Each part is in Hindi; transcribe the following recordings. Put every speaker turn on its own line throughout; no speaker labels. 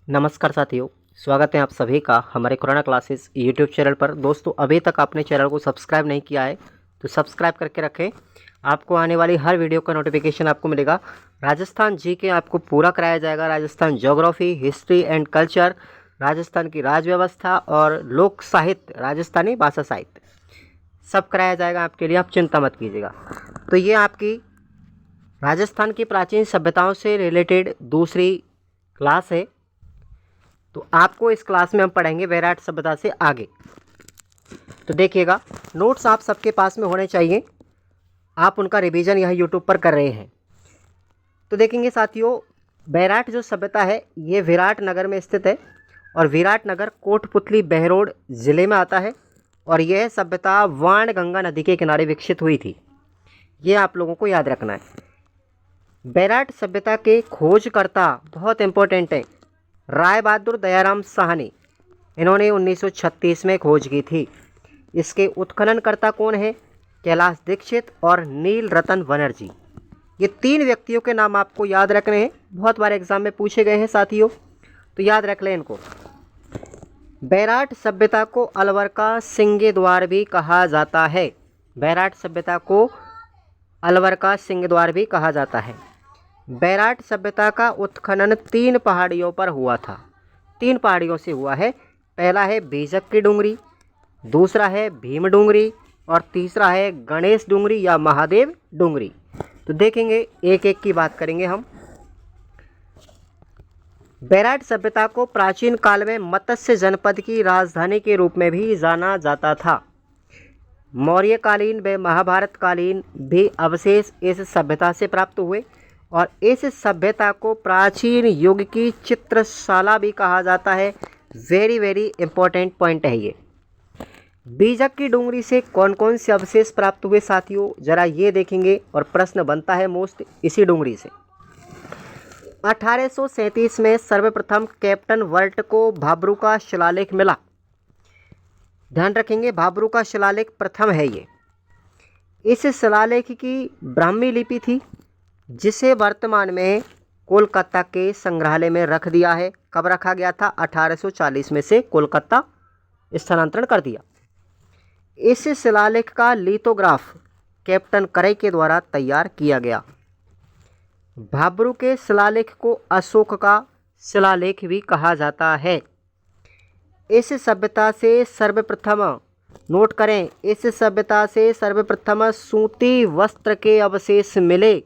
नमस्कार साथियों, स्वागत है आप सभी का हमारे कोरोना क्लासेस यूट्यूब चैनल पर। दोस्तों, अभी तक आपने चैनल को सब्सक्राइब नहीं किया है तो सब्सक्राइब करके रखें। आपको आने वाली हर वीडियो का नोटिफिकेशन आपको मिलेगा। राजस्थान जीके आपको पूरा कराया जाएगा। Rajasthan geography, history and culture, Rajasthan की राज व्यवस्था और लोक साहित्य, राजस्थानी भाषा साहित्य सब कराया जाएगा आपके लिए, आप चिंता मत कीजिएगा। तो ये आपकी राजस्थान की प्राचीन सभ्यताओं से रिलेटेड दूसरी क्लास है। तो आपको इस क्लास में हम पढ़ेंगे वैराट सभ्यता से आगे। तो देखिएगा, नोट्स आप सबके पास में होने चाहिए। आप उनका रिवीजन यहाँ यूट्यूब पर कर रहे हैं। तो देखेंगे साथियों, वैराट जो सभ्यता है ये विराट नगर में स्थित है और विराट नगर कोटपुतली बहरोड ज़िले में आता है और यह सभ्यता वाणगंगा नदी के किनारे विकसित हुई थी। ये आप लोगों को याद रखना है। वैराट सभ्यता के खोजकर्ता बहुत इंपॉर्टेंट है, राय बहादुर दयाराम साहनी। इन्होंने 1936 में खोज की थी। इसके उत्खननकर्ता कौन है? कैलाश दीक्षित और नील रतन बनर्जी। ये तीन व्यक्तियों के नाम आपको याद रखने हैं, बहुत बार एग्जाम में पूछे गए हैं साथियों, तो याद रख लें इनको। वैराट सभ्यता को अलवर का सिंह द्वार भी कहा जाता है। वैराट सभ्यता को अलवर का सिंह द्वार भी कहा जाता है। वैराट सभ्यता का उत्खनन 3 पहाड़ियों पर हुआ था। 3 पहाड़ियों से हुआ है। पहला है बीजक की डूंगरी, दूसरा है भीम डूंगरी और तीसरा है गणेश डूंगरी या महादेव डूंगरी। तो देखेंगे, एक एक की बात करेंगे हम। वैराट सभ्यता को प्राचीन काल में मत्स्य जनपद की राजधानी के रूप में भी जाना जाता था। मौर्यकालीन व महाभारत कालीन भी अवशेष इस सभ्यता से प्राप्त हुए और इस सभ्यता को प्राचीन युग की चित्रशाला भी कहा जाता है। वेरी वेरी इंपॉर्टेंट पॉइंट है ये। बीजक की डूंगरी से कौन कौन से अवशेष प्राप्त हुए साथियों, जरा ये देखेंगे और प्रश्न बनता है मोस्ट इसी डूंगरी से। 1837 में सर्वप्रथम कैप्टन वर्ट को भाब्रू का शिलालेख मिला। ध्यान रखेंगे, भाब्रू का शिलालेख प्रथम है ये। इस शिलालेख की ब्राह्मी लिपि थी जिसे वर्तमान में कोलकाता के संग्रहालय में रख दिया है। कब रखा गया था? 1840 में से कोलकाता स्थानांतरण कर दिया। इस शिलालेख का लिथोग्राफ कैप्टन करई के द्वारा तैयार किया गया। भाब्रू के शिलालेख को अशोक का शिलालेख भी कहा जाता है। इस सभ्यता से सर्वप्रथम, नोट करें, इस सभ्यता से सर्वप्रथम सूती वस्त्र के अवशेष मिले।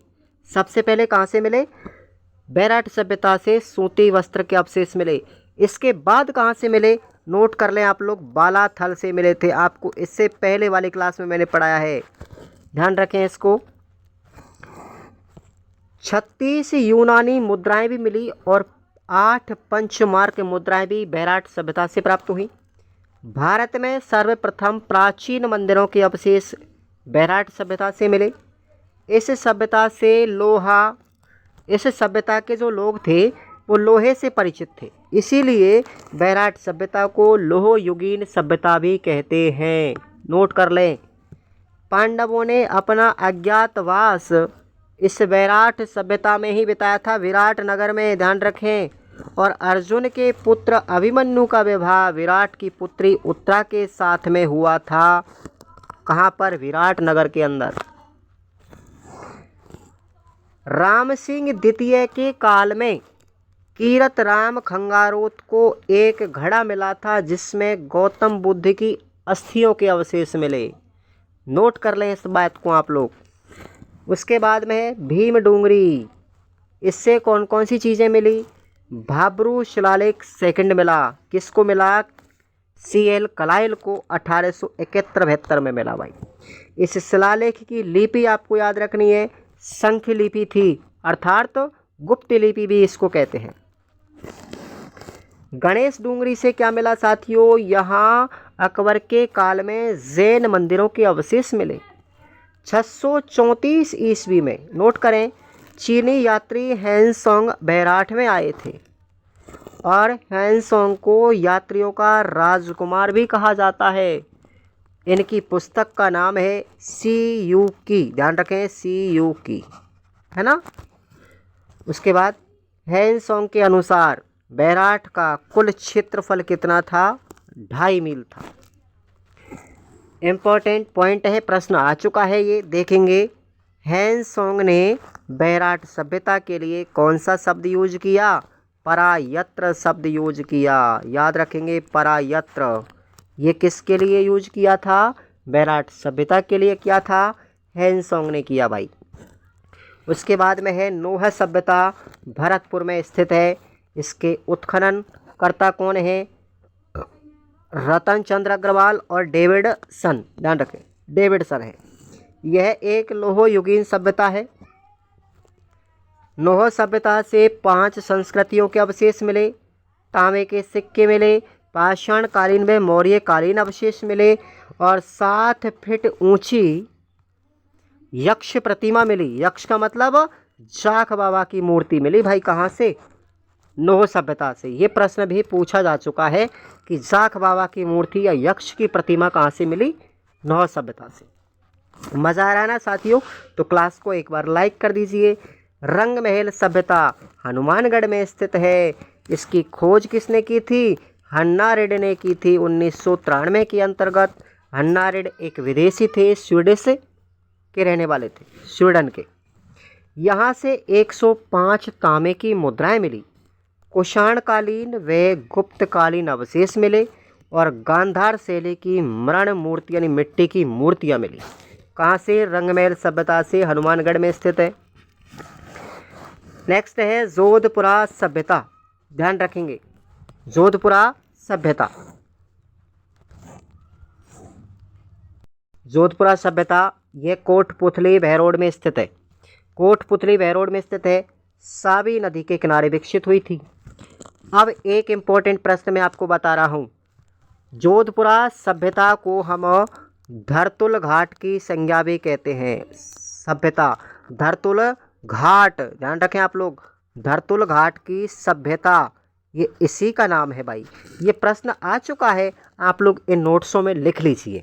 सबसे पहले कहाँ से मिले? वैराट सभ्यता से सूती वस्त्र के अवशेष मिले। इसके बाद कहाँ से मिले? नोट कर लें आप लोग, बालाथल से मिले थे। आपको इससे पहले वाली क्लास में मैंने पढ़ाया है, ध्यान रखें इसको। 36 यूनानी मुद्राएं भी मिली और 8 पंचमार्क मुद्राएं भी वैराट सभ्यता से प्राप्त हुई। भारत में सर्वप्रथम प्राचीन मंदिरों के अवशेष वैराट सभ्यता से मिले। इस सभ्यता से लोहा, इस सभ्यता के जो लोग थे वो लोहे से परिचित थे, इसीलिए वैराट सभ्यता को लोह युगीन सभ्यता भी कहते हैं। नोट कर लें। पांडवों ने अपना अज्ञातवास इस वैराट सभ्यता में ही बिताया था, विराट नगर में, ध्यान रखें। और अर्जुन के पुत्र अभिमन्यु का विवाह विराट की पुत्री उत्तरा के साथ में हुआ था। कहाँ पर? विराट नगर के अंदर। राम सिंह द्वितीय के काल में कीरत राम खंगारोत को एक घड़ा मिला था जिसमें गौतम बुद्ध की अस्थियों के अवशेष मिले। नोट कर लें इस बात को आप लोग। उसके बाद में है भीम डूंगरी। इससे कौन कौन सी चीज़ें मिली? भाब्रू शिलालेख सेकंड मिला। किसको मिला? CL कलाइल को 1871-72 में मिला भाई। इस शिलालेख की लिपि आपको याद रखनी है, संख्य लिपि थी, अर्थात गुप्त लिपि भी इसको कहते हैं। गणेश डूंगरी से क्या मिला साथियों? यहाँ अकबर के काल में जैन मंदिरों के अवशेष मिले। 634 ईस्वी में, नोट करें, चीनी यात्री हैंसोंग बैराठ में आए थे और हैंसोंग को यात्रियों का राजकुमार भी कहा जाता है। इनकी पुस्तक का नाम है CU की, ध्यान रखें, CU की, है ना। उसके बाद हैंसोंग के अनुसार बैराठ का कुल क्षेत्रफल कितना था? 2.5 मील था। इम्पोर्टेंट पॉइंट है, प्रश्न आ चुका है, ये देखेंगे। ह्वेनसांग ने बैराठ सभ्यता के लिए कौन सा शब्द यूज किया? परायत्र शब्द यूज किया। याद रखेंगे, परायत्र। ये किसके लिए यूज किया था? बैराठ सभ्यता के लिए किया था, ह्वेनसांग ने किया भाई। उसके बाद में है नोह सभ्यता, भरतपुर में स्थित है। इसके उत्खनन कर्ता कौन है? रतन चंद्र अग्रवाल और डेविडसन। ध्यान रखें, डेविडसन है। यह एक लोह युगीन सभ्यता है। नोह सभ्यता से 5 संस्कृतियों के अवशेष मिले, तांबे के सिक्के मिले, पाषाण कालीन व मौर्य कालीन अवशेष मिले और 7 फीट ऊंची यक्ष प्रतिमा मिली। यक्ष का मतलब जाख बाबा की मूर्ति मिली भाई। कहाँ से? नोह सभ्यता से। ये प्रश्न भी पूछा जा चुका है कि जाख बाबा की मूर्ति या यक्ष की प्रतिमा कहाँ से मिली? नोह सभ्यता से। मज़ा आ रहा है ना साथियों? तो क्लास को एक बार लाइक कर दीजिए। रंगमहल सभ्यता हनुमानगढ़ में स्थित है। इसकी खोज किसने की थी? हन्ना रेड ने की थी 1993 के अंतर्गत। हन्ना रेड एक विदेशी थे, स्वीडिश के रहने वाले थे, स्वीडन के। यहाँ से 105 तांबे की मुद्राएं मिली, कुषाणकालीन व गुप्तकालीन अवशेष मिले और गांधार शैली की मरण मूर्ति यानी मिट्टी की मूर्तियाँ मिली। कहाँ से? रंगमहल सभ्यता से, हनुमानगढ़ में स्थित है। नेक्स्ट है जोधपुरा सभ्यता। ध्यान रखेंगे, जोधपुरा सभ्यता। जोधपुरा सभ्यता ये कोटपुतली बहरोड में स्थित है। कोटपुतली बहरोड में स्थित है, सावी नदी के किनारे विकसित हुई थी। अब एक इम्पोर्टेंट प्रश्न मैं आपको बता रहा हूँ। जोधपुरा सभ्यता को हम धरतुल घाट की संज्ञा भी कहते हैं। सभ्यता धरतुल घाट, ध्यान रखें आप लोग, धरतुल घाट की सभ्यता, ये इसी का नाम है भाई। ये प्रश्न आ चुका है, आप लोग इन नोट्सों में लिख लीजिए।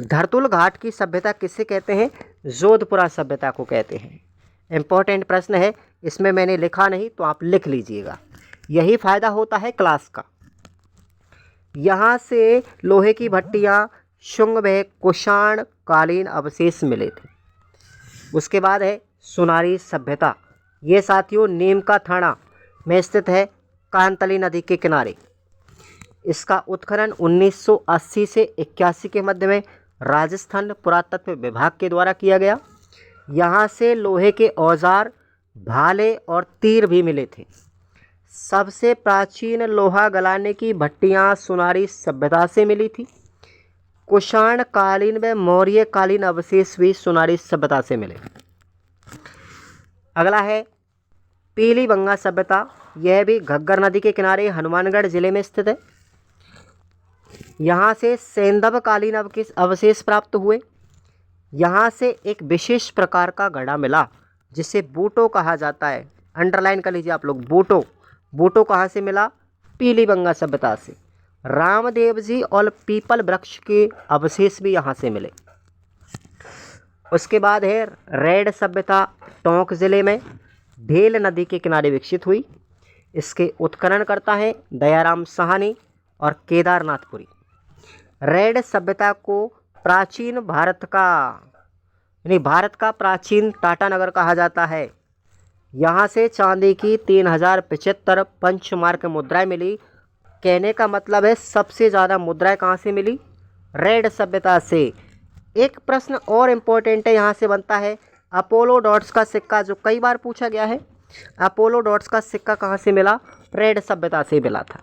धरतुल घाट की सभ्यता किसे कहते हैं? जोधपुरा सभ्यता को कहते हैं। इम्पोर्टेंट प्रश्न है, इसमें मैंने लिखा नहीं तो आप लिख लीजिएगा, यही फ़ायदा होता है क्लास का। यहाँ से लोहे की भट्टियाँ, शुंग व कुषाण कालीन अवशेष मिले थे। उसके बाद है सुनारी सभ्यता। ये साथियों नीम का थाना में स्थित है, कांतली नदी के किनारे। इसका उत्खनन 1980 से 81 के मध्य में राजस्थान पुरातत्व विभाग के द्वारा किया गया। यहाँ से लोहे के औजार, भाले और तीर भी मिले थे। सबसे प्राचीन लोहा गलाने की भट्टियाँ सुनारी सभ्यता से मिली थी। कुषाण कालीन व मौर्य कालीन अवशेष भी सुनारी सभ्यता से मिले। अगला है पीलीबंगा सभ्यता। यह भी घग्गर नदी के किनारे हनुमानगढ़ जिले में स्थित है। यहाँ से सेंधव कालीन अवशेष प्राप्त हुए। यहाँ से एक विशेष प्रकार का घड़ा मिला जिसे बूटो कहा जाता है। अंडरलाइन कर लीजिए आप लोग, बूटो। बूटो कहाँ से मिला? पीलीबंगा सभ्यता से। रामदेव जी और पीपल वृक्ष के अवशेष भी यहाँ से मिले। उसके बाद है रेड सभ्यता, टोंक जिले में ढेल नदी के किनारे विकसित हुई। इसके उत्खनन करता है दयाराम साहनी और केदारनाथपुरी। रेड सभ्यता को प्राचीन भारत का यानी भारत का प्राचीन टाटानगर कहा जाता है। यहाँ से चांदी की 3075 पंचमार्क मुद्राएं मिली। कहने का मतलब है सबसे ज़्यादा मुद्राएं कहाँ से मिली? रेड सभ्यता से। एक प्रश्न और इम्पोर्टेंट है यहाँ से बनता है, अपोलो डॉट्स का सिक्का जो कई बार पूछा गया है, अपोलो डॉट्स का सिक्का कहाँ से मिला? रेड सभ्यता से मिला था।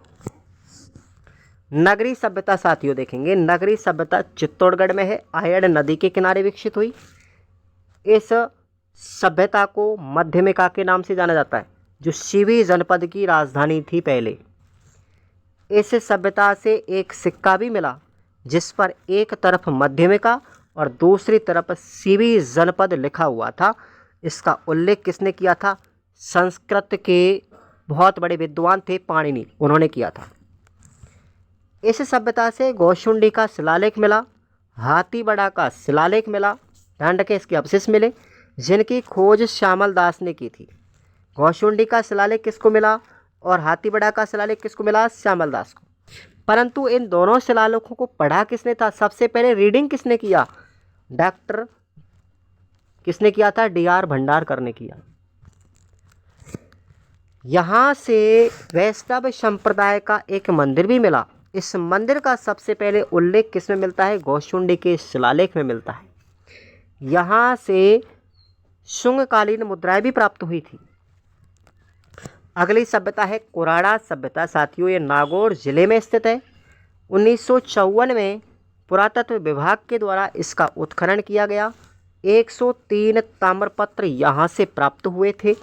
नगरी सभ्यता साथियों देखेंगे, नगरी सभ्यता चित्तौड़गढ़ में है, आयड़ नदी के किनारे विकसित हुई। इस सभ्यता को मध्यमिका के नाम से जाना जाता है, जो शिवी जनपद की राजधानी थी पहले। इस सभ्यता से एक सिक्का भी मिला जिस पर एक तरफ मध्यमिका और दूसरी तरफ शिवी जनपद लिखा हुआ था। इसका उल्लेख किसने किया था? संस्कृत के बहुत बड़े विद्वान थे पाणिनि, उन्होंने किया था। इस सभ्यता से गौशुंडी का शिलालेख मिला, हाथीबड़ा का शिलालेख मिला। ध्यान रखें, इसके अवशेष मिले जिनकी खोज श्यामल दास ने की थी। गौशुंडी का शिलालेख किसको मिला? और हाथीबड़ा का शिलालेख किसको मिला? श्यामल दास को। परंतु इन दोनों शिलालेखों को पढ़ा किसने था? सबसे पहले रीडिंग किसने किया? डॉक्टर किसने किया था? डी.आर. भंडारकर ने किया। यहाँ से वैष्णव संप्रदाय का एक मंदिर भी मिला। इस मंदिर का सबसे पहले उल्लेख किसमें मिलता है? गौशुंडी के शिलालेख में मिलता है। यहाँ से शुंगकालीन मुद्राएं भी प्राप्त हुई थी। अगली सभ्यता है कुराड़ा सभ्यता। साथियों, ये नागौर जिले में स्थित है। 1954 में पुरातत्व विभाग के द्वारा इसका उत्खनन किया गया। 103 ताम्रपत्र यहाँ से प्राप्त हुए थे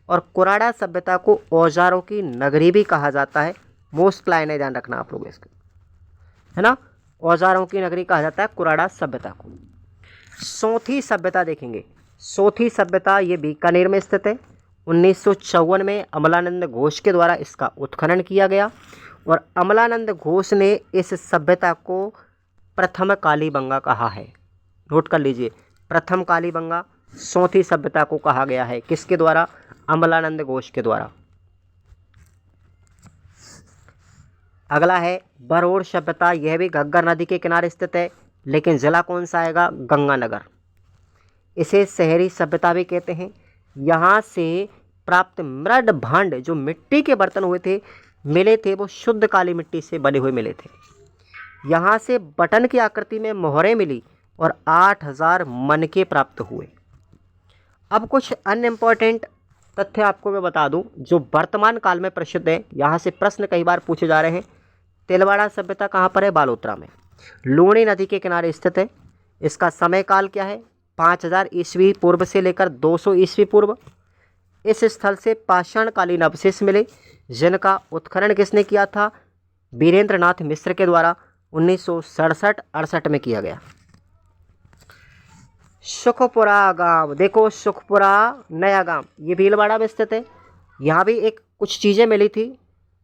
और कुराड़ा सभ्यता को औजारों की नगरी भी कहा जाता है। मोस्ट लाइन है, ध्यान रखना आप लोग इसका, है ना। औजारों की नगरी कहा जाता है कुराड़ा सभ्यता को। सोथी सभ्यता देखेंगे। सोथी सभ्यता ये बीकानेर में स्थित है। 1954 में अमलानंद घोष के द्वारा इसका उत्खनन किया गया और अमलानंद घोष ने इस सभ्यता को प्रथम कालीबंगा कहा है। नोट कर लीजिए, प्रथम कालीबंगा सोथी सभ्यता को कहा गया है। किसके द्वारा? अमलानंद घोष के द्वारा। अगला है बरौर सभ्यता। यह भी घग्गर नदी के किनारे स्थित है, लेकिन जिला कौन सा आएगा? गंगानगर। इसे शहरी सभ्यता भी कहते हैं। यहाँ से प्राप्त मृद भांड, जो मिट्टी के बर्तन हुए थे, मिले थे, वो शुद्ध काली मिट्टी से बने हुए मिले थे। यहाँ से बटन की आकृति में मोहरें मिली और 8000 मनके प्राप्त हुए। अब कुछ अन्य इम्पोर्टेंट तथ्य आपको मैं बता दूं जो वर्तमान काल में प्रसिद्ध है। यहाँ से प्रश्न कई बार पूछे जा रहे हैं। तिलवाड़ा सभ्यता कहाँ पर है? बालोतरा में। लूणी नदी के किनारे स्थित है। इसका समय काल क्या है? 5000 ईस्वी पूर्व से लेकर 200 ईस्वी पूर्व। इस स्थल से पाषाणकालीन अवशेष मिले, जिनका उत्खनन किसने किया था? वीरेंद्र नाथ मिश्र के द्वारा 1967-68 में किया गया। सुखपुरा गांव देखो, सुखपुरा नया गांव, ये भीलवाड़ा में स्थित है। यहाँ भी एक कुछ चीज़ें मिली थी।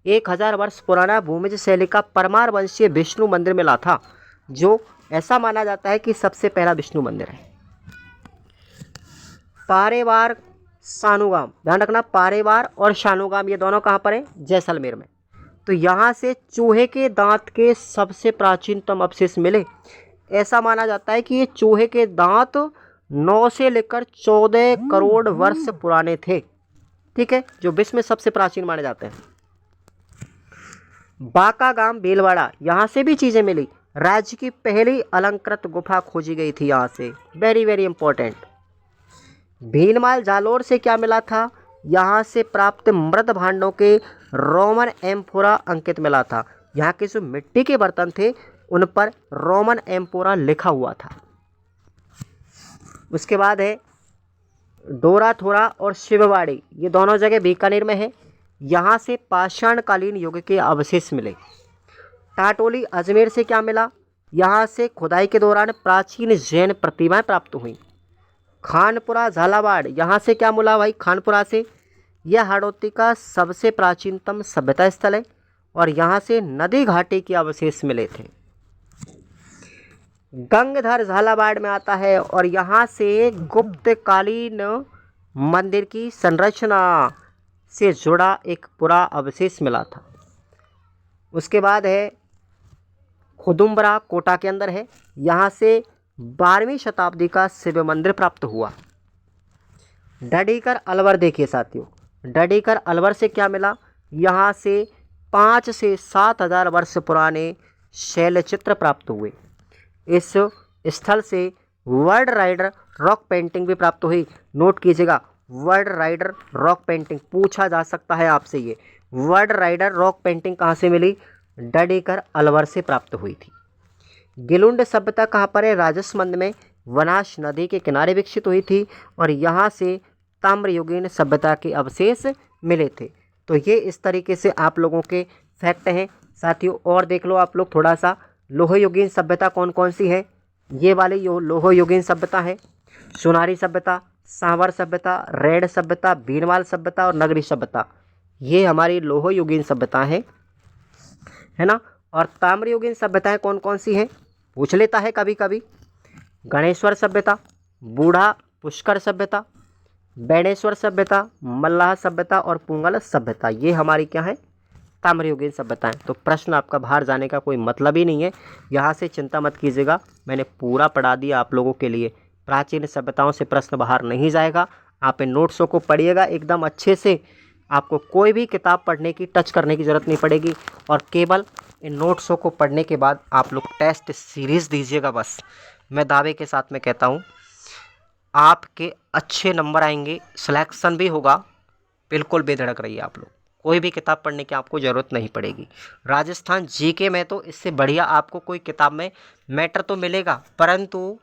1000 वर्ष पुराना भूमिज शैली का परमार वंशीय विष्णु मंदिर मिला था, जो ऐसा माना जाता है कि सबसे पहला विष्णु मंदिर है। पारेवार सानुगाम, ध्यान रखना, पारेवार और शानुगाम ये दोनों कहाँ पर हैं? जैसलमेर में। तो यहाँ से चूहे के दांत के सबसे प्राचीनतम अवशेष मिले। ऐसा माना जाता है कि ये चूहे के दांत 9 से लेकर 14 करोड़ वर्ष पुराने थे। ठीक है, जो विश्व में सबसे प्राचीन माने जाते हैं। बाका गांव भीलवाड़ा, यहाँ से भी चीज़ें मिली। राज्य की पहली अलंकृत गुफा खोजी गई थी यहाँ से, वेरी वेरी इंपॉर्टेंट। भीलमाल जालोर से क्या मिला था? यहाँ से प्राप्त मृद भांडों के रोमन एम्फोरा अंकित मिला था। यहाँ के जो मिट्टी के बर्तन थे उन पर रोमन एम्फोरा लिखा हुआ था। उसके बाद है डोराथोरा और शिववाड़ी, ये दोनों जगह बीकानेर में है। यहाँ से पाषाणकालीन युग के अवशेष मिले। टाटोली अजमेर से क्या मिला? यहाँ से खुदाई के दौरान प्राचीन जैन प्रतिमाएं प्राप्त हुई। खानपुरा झालावाड़, यहाँ से क्या मिला भाई? खानपुरा से, यह हाड़ौती का सबसे प्राचीनतम सभ्यता स्थल है और यहाँ से नदी घाटी के अवशेष मिले थे। गंगधर झालावाड़ में आता है और यहाँ से गुप्तकालीन मंदिर की संरचना से जुड़ा एक पूरा अवशेष मिला था। उसके बाद है खुदुम्बरा, कोटा के अंदर है। यहाँ से 12वीं शताब्दी का शिव मंदिर प्राप्त हुआ। डडीकर अलवर देखिए साथियों, डडीकर अलवर से क्या मिला? यहाँ से 5 से 7000 वर्ष पुराने शैलचित्र प्राप्त हुए। इस स्थल से वर्ल्ड राइडर रॉक पेंटिंग भी प्राप्त हुई। नोट कीजिएगा, वर्ल्ड राइडर रॉक पेंटिंग पूछा जा सकता है आपसे। ये वर्ल्ड राइडर रॉक पेंटिंग कहाँ से मिली? डडीकर अलवर से प्राप्त हुई थी। गिलुंड सभ्यता कहाँ पर है? राजसमंद में, वनाश नदी के किनारे विकसित हुई थी और यहाँ से ताम्रयुगीन सभ्यता के अवशेष मिले थे। तो ये इस तरीके से आप लोगों के फैक्ट हैं साथियों। और देख लो आप लोग थोड़ा सा, लोहयुगीन सभ्यता कौन कौन सी है? ये वाली लोहयुगीन सभ्यता है, सोनारी सभ्यता, सांवर सभ्यता, रेड सभ्यता, भीनमाल सभ्यता और नगरी सभ्यता। ये हमारी लोहयुगीन सभ्यता है ना। और ताम्रयुगीन सभ्यताएं कौन कौन सी हैं? पूछ लेता है कभी कभी। गणेश्वर सभ्यता, बूढ़ा पुष्कर सभ्यता, बेणेश्वर सभ्यता, मल्लाह सभ्यता और पुंगल सभ्यता, ये हमारी क्या है, ताम्रयुगीन सभ्यताएं। तो प्रश्न आपका बाहर जाने का कोई मतलब ही नहीं है, यहाँ से चिंता मत कीजिएगा, मैंने पूरा पढ़ा दिया आप लोगों के लिए। प्राचीन सभ्यताओं से प्रश्न बाहर नहीं जाएगा। आप इन नोट्सों को पढ़िएगा एकदम अच्छे से, आपको कोई भी किताब पढ़ने की, टच करने की ज़रूरत नहीं पड़ेगी, और केवल इन नोट्सों को पढ़ने के बाद आप लोग टेस्ट सीरीज़ दीजिएगा बस। मैं दावे के साथ में कहता हूँ आपके अच्छे नंबर आएंगे, सिलेक्शन भी होगा। बिल्कुल बेधड़क रहिए आप लोग, कोई भी किताब पढ़ने की आपको ज़रूरत नहीं पड़ेगी। राजस्थान जीके में तो इससे बढ़िया आपको कोई किताब में मैटर तो मिलेगा, परंतु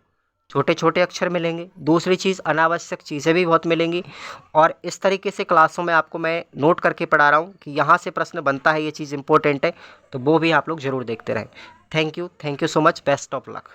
छोटे छोटे अक्षर मिलेंगे। दूसरी चीज़, अनावश्यक चीज़ें भी बहुत मिलेंगी। और इस तरीके से क्लासों में आपको मैं नोट करके पढ़ा रहा हूँ कि यहाँ से प्रश्न बनता है, ये चीज़ इंपॉर्टेंट है, तो वो भी आप लोग ज़रूर देखते रहें। Thank you so much, best of luck.